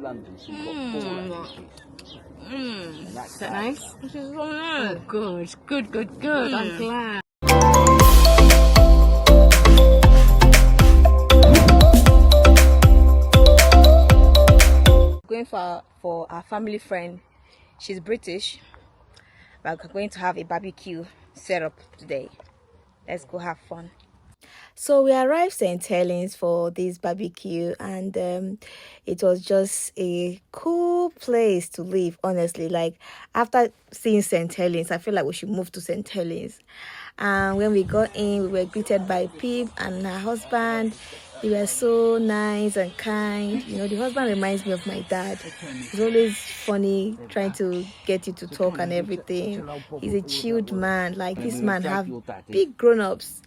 London, so you've got 4 languages. Is that nice? This is so nice. Oh, good. I'm glad. Going for our family friend. She's British. We're going to have a barbecue set up today. Let's go have fun. So we arrived St. Helens for this barbecue, and it was just a cool place to live, honestly. Like, after seeing St. Helens, I feel like we should move to St. Helens. And when we got in, we were greeted by Pip and her husband. They were so nice and kind. You know, the husband reminds me of my dad. He's always funny, trying to get you to talk and everything. He's a chilled man. Like, this man have big grown-ups.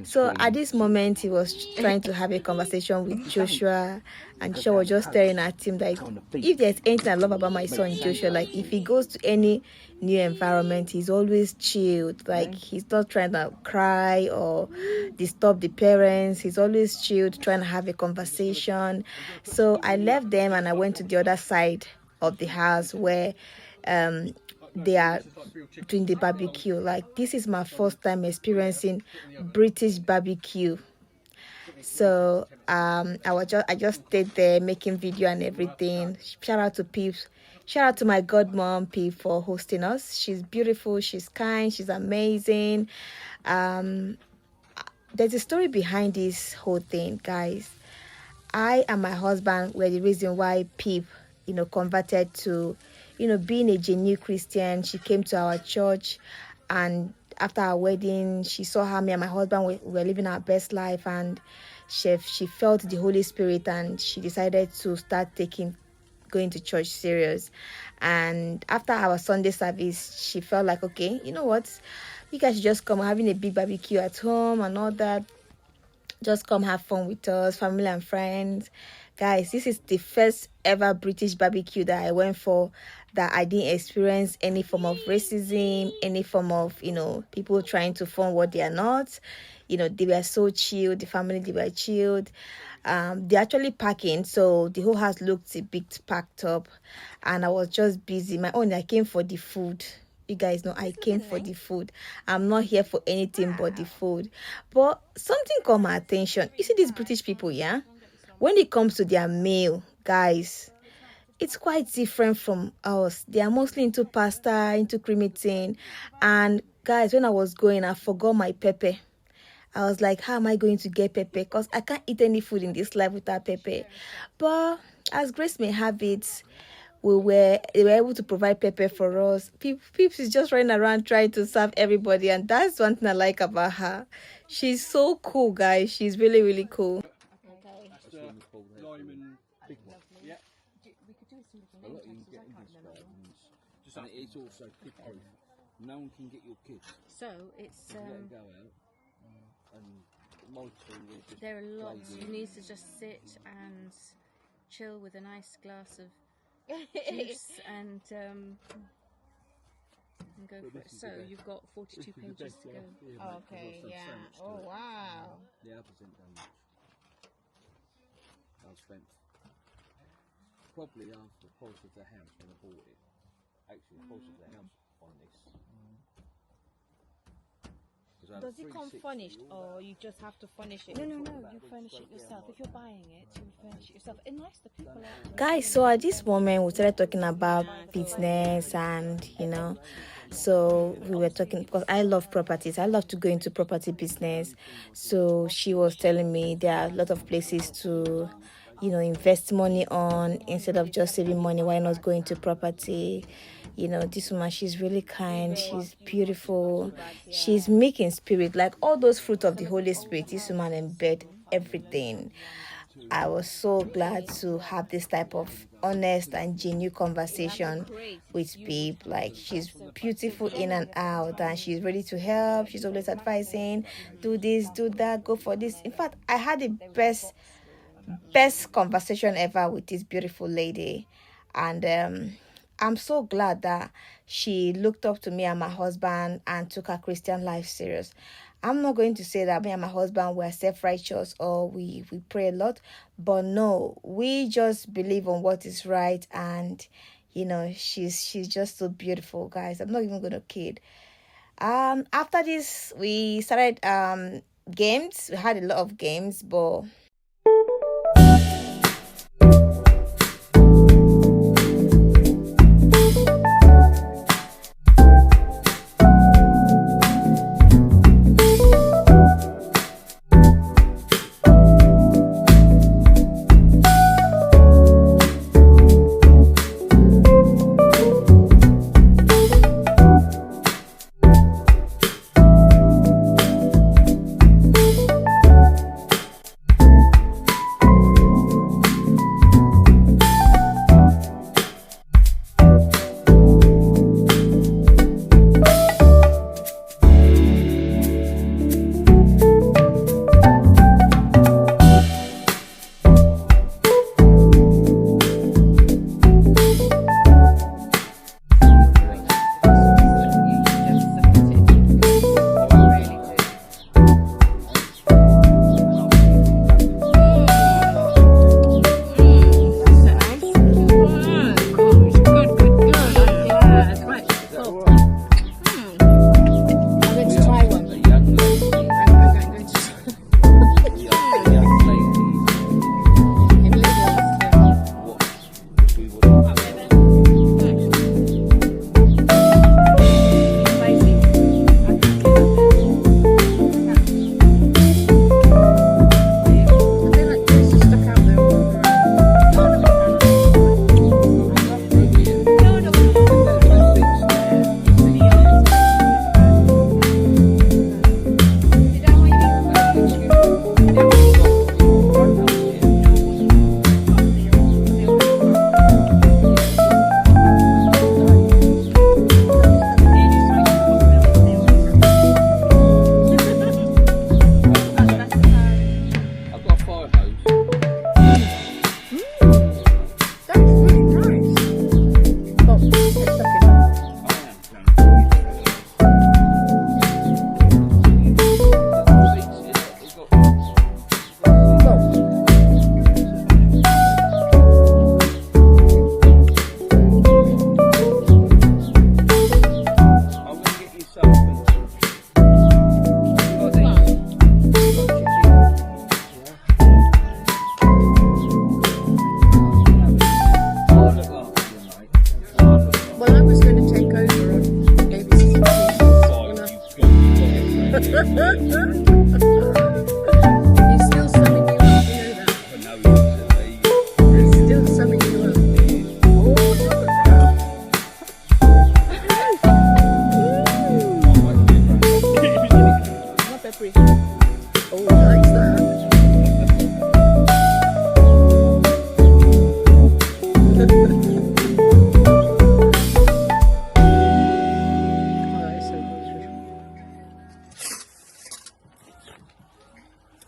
So at this moment, he was trying to have a conversation with Joshua, and Joshua was just staring at him like, if there's anything I love about my son Joshua, like, if he goes to any new environment, he's always chilled. Like, he's not trying to cry or disturb the parents. He's always chilled, trying to have a conversation. So I left them and I went to the other side of the house where they are doing the barbecue. Like, this is my first time experiencing British barbecue. So I just stayed there making video and everything. Shout out to Peeps. Shout out to my godmom Pip for hosting us. She's beautiful, she's kind, she's amazing. There's a story behind this whole thing, guys. I and my husband were the reason why Pip, converted to, being a genuine Christian. She came to our church, and after our wedding, she saw how me and my husband were living our best life, and she felt the Holy Spirit, and she decided to start going to church serious. And after our Sunday service, she felt like, okay, you know what, you guys should just come, having a big barbecue at home and all that. Just come have fun with us, family and friends. Guys, this is the first ever British barbecue that I went for that I didn't experience any form of racism, any form of, people trying to form what they are not. They were so chilled. The family, they were chilled. They're actually packing, so the whole house looked a bit packed up, and I was just busy. I came for the food. You guys know I came for the food. I'm not here for anything but the food. But something caught my attention. You see these British people, yeah? When it comes to their meal, guys, it's quite different from us. They are mostly into pasta, into creamy thing. And guys, when I was going, I forgot my pepper. I was like, how am I going to get pepper? Because I can't eat any food in this life without pepper. But as grace may have it, they were able to provide pepper for us. Peeps is just running around trying to serve everybody, and that's one thing I like about her. She's so cool, guys. She's really, really cool. It's also kid-proof. No one can get your kids. So it's go out and monitoring. There are lots. You need to just sit and chill with a nice glass of juice and go for it. So you've got 42 pages to go. Oh, okay, yeah. Oh, wow. Yeah, I wasn't done much. I spent probably after the price of the house when I bought it. Actually, the price of the house on this. Does it come furnished, or you just have to furnish it? No, you furnish it yourself. If you're buying it, you furnish it yourself. And nice, the people are... Guys, so at this moment, we started talking about business, and, so we were talking, because I love properties. I love to go into property business. So she was telling me there are a lot of places to, invest money on. Instead of just saving money, why not go into property? This woman, she's really kind, she's beautiful, she's meek in spirit, like all those fruits of the Holy Spirit. This woman embed everything. I was so glad to have this type of honest and genuine conversation with people. Like, she's beautiful in and out, and she's ready to help. She's always advising, do this, do that, go for this. In fact, I had the best conversation ever with this beautiful lady, and I'm so glad that she looked up to me and my husband and took her Christian life serious. I'm not going to say that me and my husband were self-righteous or we pray a lot, but no, we just believe on what is right. And she's just so beautiful, guys. I'm not even gonna kid. After this, we started games. We had a lot of games, but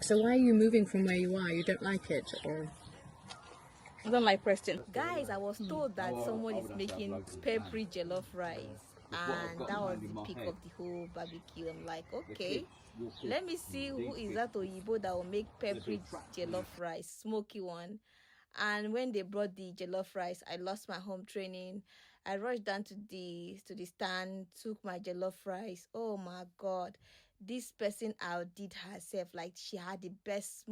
So why are you moving from where you are? You don't like it, or? I don't like Preston. Guys, I was told that someone is making peppery jollof rice, and that was the peak of the whole barbecue. I'm like, okay, let me see who is that Oyibo that will make peppery jollof rice, smoky one. And when they brought the jollof rice, I lost my home training. I rushed down to the stand, took my jollof rice. Oh my God, this person outdid herself. Like, she had the best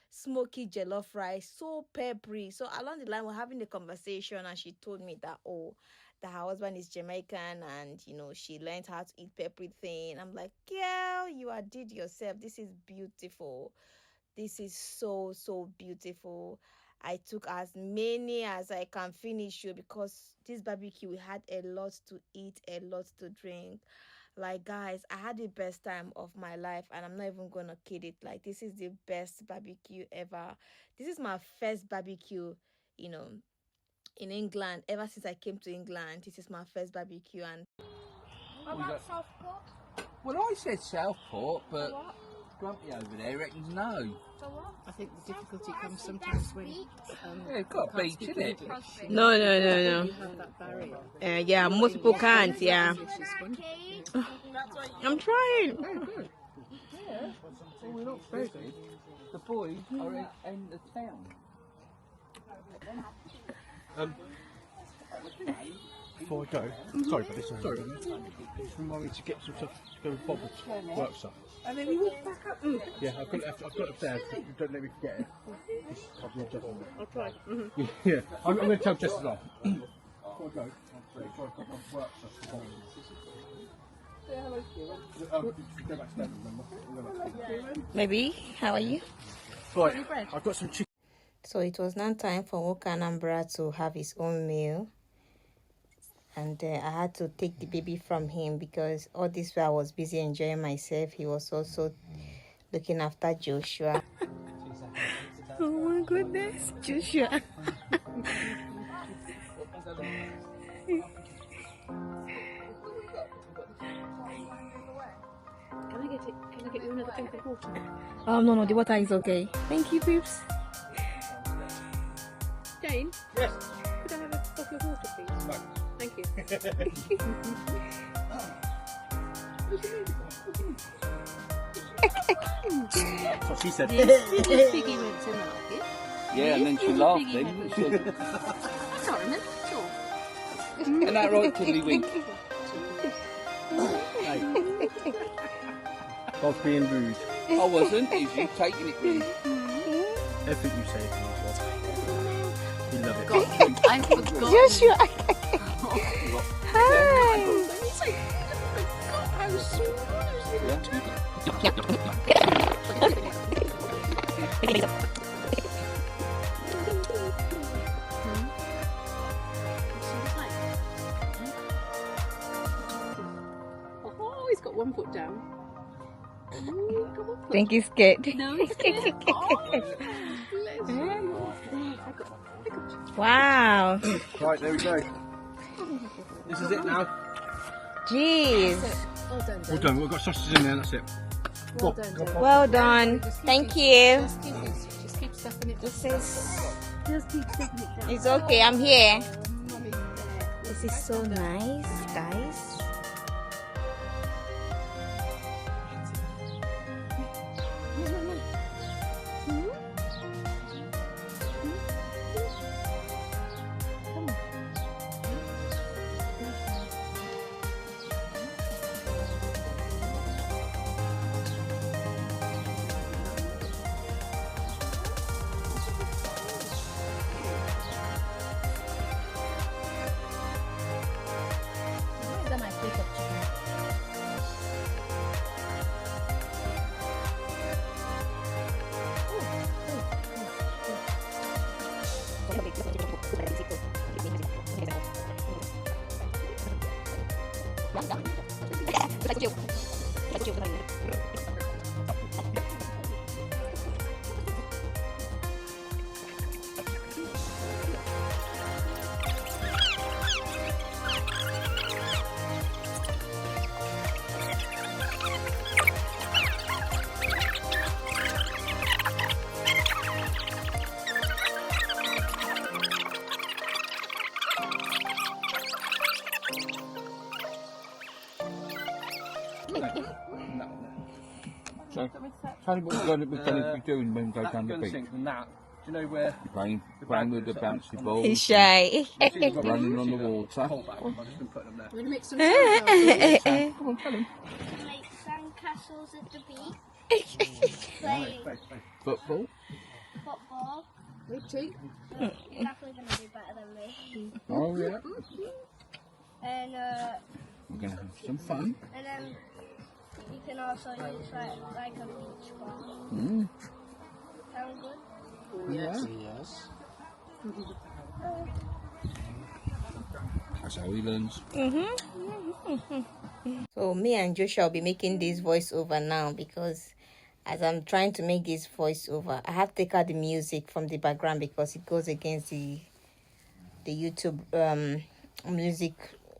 smoky jollof rice, so peppery. So along the line, we're having a conversation, and she told me that that her husband is Jamaican, and she learned how to eat peppery thing. I'm like, girl, you outdid yourself. This is beautiful. This is so beautiful. I took as many as I can finish you, because this barbecue, we had a lot to eat, a lot to drink. Like, guys, I had the best time of my life, and I'm not even gonna kid it. Like, this is the best barbecue ever. This is my first barbecue, in England. Ever since I came to England, this is my first barbecue. And What about Southport? Well, I said Southport, but Grumpy over there reckons no. For what? I think the difficulty comes sometimes when Yeah, it's got a can't beach, speak isn't it? English. No. You have that barrier. Yeah, most people can't. Yeah, English is fun. I'm trying. Oh, good. The boys are in the town. Before I go, sorry about this. Sorry, just remind me to get some stuff to go with Bob's work stuff. And then we walk back up. Yeah, I've got it upstairs. Don't let me forget it. I'll try. Yeah, I'm going to tell Jess as well. Before I go, I'll make sure I've got my work stuff for Bob. Go backstairs, remember? Maybe. How are you? Right, I've got some chicken. So it was now time for Woka Anambra to have his own meal. And I had to take the baby from him because all this while I was busy enjoying myself. He was also looking after Joshua. Oh my goodness, Joshua. Can I get you another drink of water? No, the water is okay. Thank you, peeps. Jane? Yes? Could I have a bottle of water, please? Right. Thank you. That's what she said. Piggy went to market. Yeah, and then she laughed then, didn't she? I can't remember at all. Isn't that right, Tiddlywink? Bob's being rude. I wasn't, is you taking it rude? Everything you say to me, Bob. You love it. I forgot. Joshua. Hi. How small Oh, he's got one foot down. Ooh, got one foot. Think he's scared. No, he's scared. Oh, bless you. Wow. Right, there we go. This is it now. Jeez. Well done, All done. We've got sausages in there, that's it. Well done, Dad. Well done. Thank you. Just keep stuffing it. This is... Just keep stuffing it down. It's okay, I'm here. Mummy's there. This is so nice, guys. So, tell me what we're going to be doing when we go down the beach. And that. Do you know where? Playing with the bouncy balls. He's shy. Running on the water. Hold back. I've just been putting them there. I'm going to make some sandcastles. Come on, tell him. Make sandcastles at the beach. Play Football. football. Richie? You're definitely going to do better than me. Oh yeah. And We're going to have some fun. and then you can also use like a beach ball. Mm. Sound good? Yes. That's how he learns. So me and Joshua will be making this voiceover now because as I'm trying to make this voiceover, I have to take out the music from the background because it goes against the YouTube music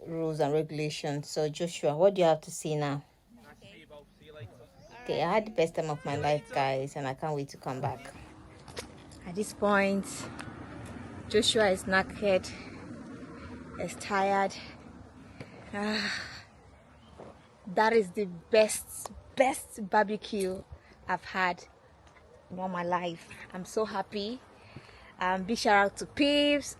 rules and regulations. So Joshua, what do you have to say now? Okay, I had the best time of my life, guys, and I can't wait to come back. At this point, Joshua is knackered, is tired. That is the best best barbecue I've had in all my life. I'm so happy. Big shout out to Peeps.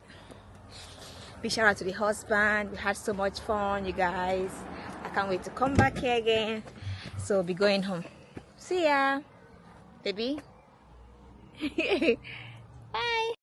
Big shout out to the husband. We had so much fun, you guys. I can't wait to come back here again. So we'll be going home. See ya, baby. Bye.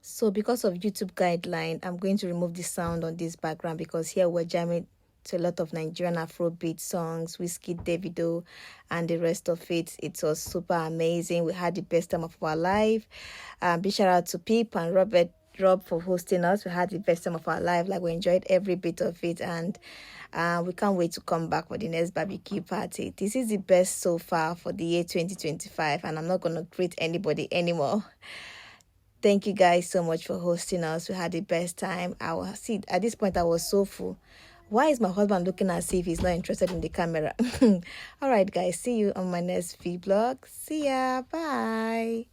So because of YouTube guideline, I'm going to remove the sound on this background because here we're jamming to a lot of Nigerian Afrobeat songs, Whiskey, Davido, and the rest of it. It was super amazing. We had the best time of our life. Big shout out to Pip and Rob for hosting us. We had the best time of our life. Like, we enjoyed every bit of it, and we can't wait to come back for the next barbecue party. This is the best so far for the year 2025, and I'm not going to greet anybody anymore. Thank you guys so much for hosting us. We had the best time. At this point I was so full. Why is my husband looking as if he's not interested in the camera? All right guys, see you on my next vlog. See ya. Bye.